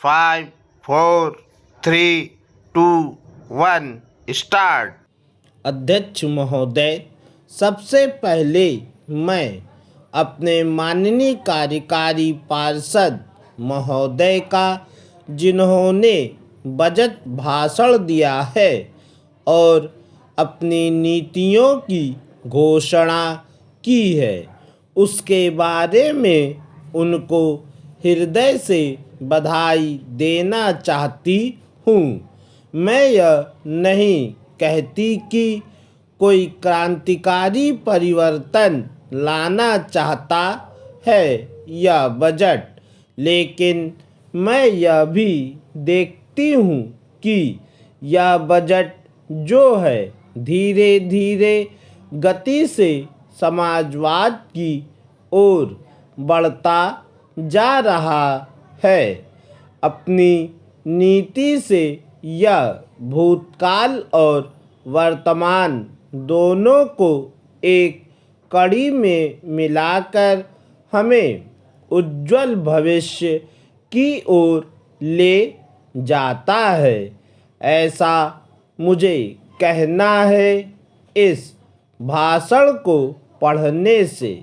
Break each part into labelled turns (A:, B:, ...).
A: 5, 4, 3, 2, 1 start.
B: अध्यक्ष महोदय, सबसे पहले मैं अपने माननीय कार्यकारी पार्षद महोदय का, जिन्होंने बजट भाषण दिया है और अपनी नीतियों की घोषणा की है, उसके बारे में उनको हृदय से बधाई देना चाहती हूँ। मैं यह नहीं कहती कि कोई क्रांतिकारी परिवर्तन लाना चाहता है यह बजट, लेकिन मैं यह भी देखती हूँ कि यह बजट जो है धीरे धीरे गति से समाजवाद की ओर बढ़ता जा रहा है। अपनी नीति से यह भूतकाल और वर्तमान दोनों को एक कड़ी में मिलाकर हमें उज्जवल भविष्य की ओर ले जाता है। ऐसा मुझे कहना है इस भाषण को पढ़ने से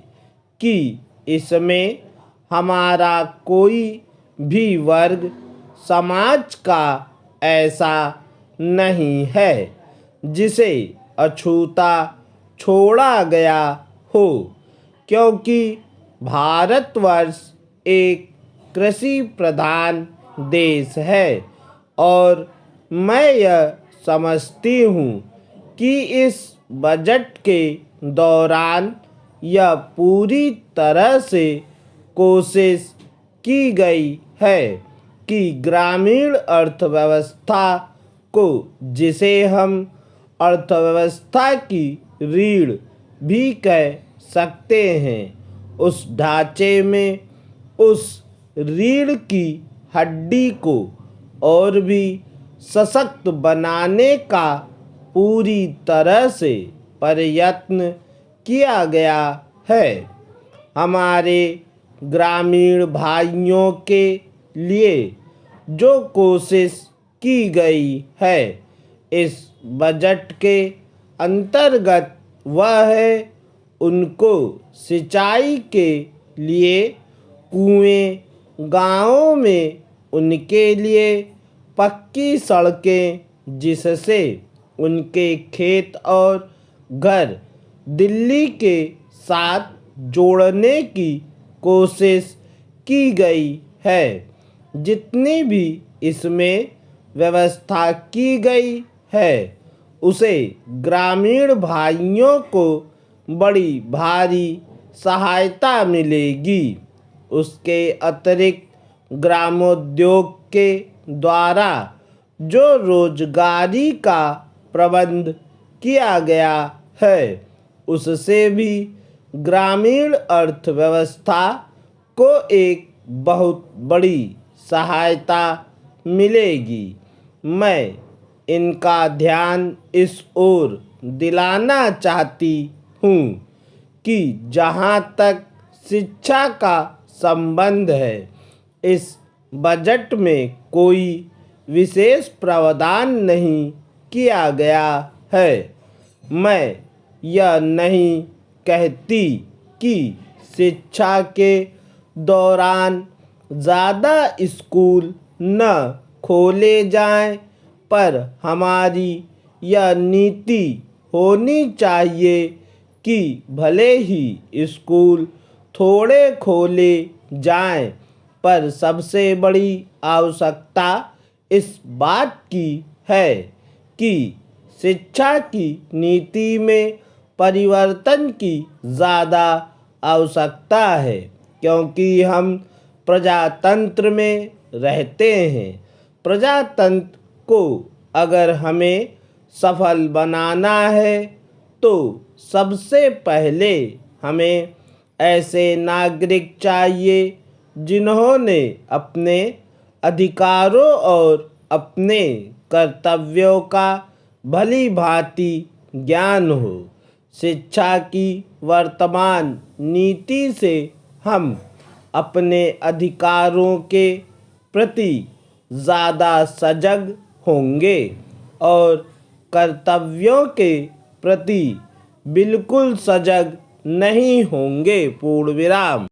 B: कि इसमें हमारा कोई भी वर्ग समाज का ऐसा नहीं है जिसे अछूता छोड़ा गया हो, क्योंकि भारतवर्ष एक कृषि प्रधान देश है और मैं यह समझती हूँ कि इस बजट के दौरान यह पूरी तरह से कोशिश की गई है कि ग्रामीण अर्थव्यवस्था को, जिसे हम अर्थव्यवस्था की रीढ़ भी कह सकते हैं, उस ढांचे में उस रीढ़ की हड्डी को और भी सशक्त बनाने का पूरी तरह से प्रयत्न किया गया है। हमारे ग्रामीण भाइयों के लिए जो कोशिश की गई है इस बजट के अंतर्गत, वह है उनको सिंचाई के लिए कुएं, गांवों में उनके लिए पक्की सड़कें, जिससे उनके खेत और घर दिल्ली के साथ जोड़ने की कोशिश की गई है। जितनी भी इसमें व्यवस्था की गई है उसे ग्रामीण भाइयों को बड़ी भारी सहायता मिलेगी। उसके अतिरिक्त ग्रामोद्योग के द्वारा जो रोजगारी का प्रबंध किया गया है, उससे भी ग्रामीण अर्थव्यवस्था को एक बहुत बड़ी सहायता मिलेगी। मैं इनका ध्यान इस ओर दिलाना चाहती हूँ कि जहाँ तक शिक्षा का संबंध है, इस बजट में कोई विशेष प्रावधान नहीं किया गया है। मैं यह नहीं कहती कि शिक्षा के दौरान ज़्यादा स्कूल न खोले जाएं, पर हमारी यह नीति होनी चाहिए कि भले ही स्कूल थोड़े खोले जाएं, पर सबसे बड़ी आवश्यकता इस बात की है कि शिक्षा की नीति में परिवर्तन की ज़्यादा आवश्यकता है, क्योंकि हम प्रजातंत्र में रहते हैं। प्रजातंत्र को अगर हमें सफल बनाना है तो सबसे पहले हमें ऐसे नागरिक चाहिए जिन्होंने अपने अधिकारों और अपने कर्तव्यों का भली भांति ज्ञान हो। शिक्षा की वर्तमान नीति से हम अपने अधिकारों के प्रति ज़्यादा सजग होंगे और कर्तव्यों के प्रति बिल्कुल सजग नहीं होंगे। पूर्ण विराम।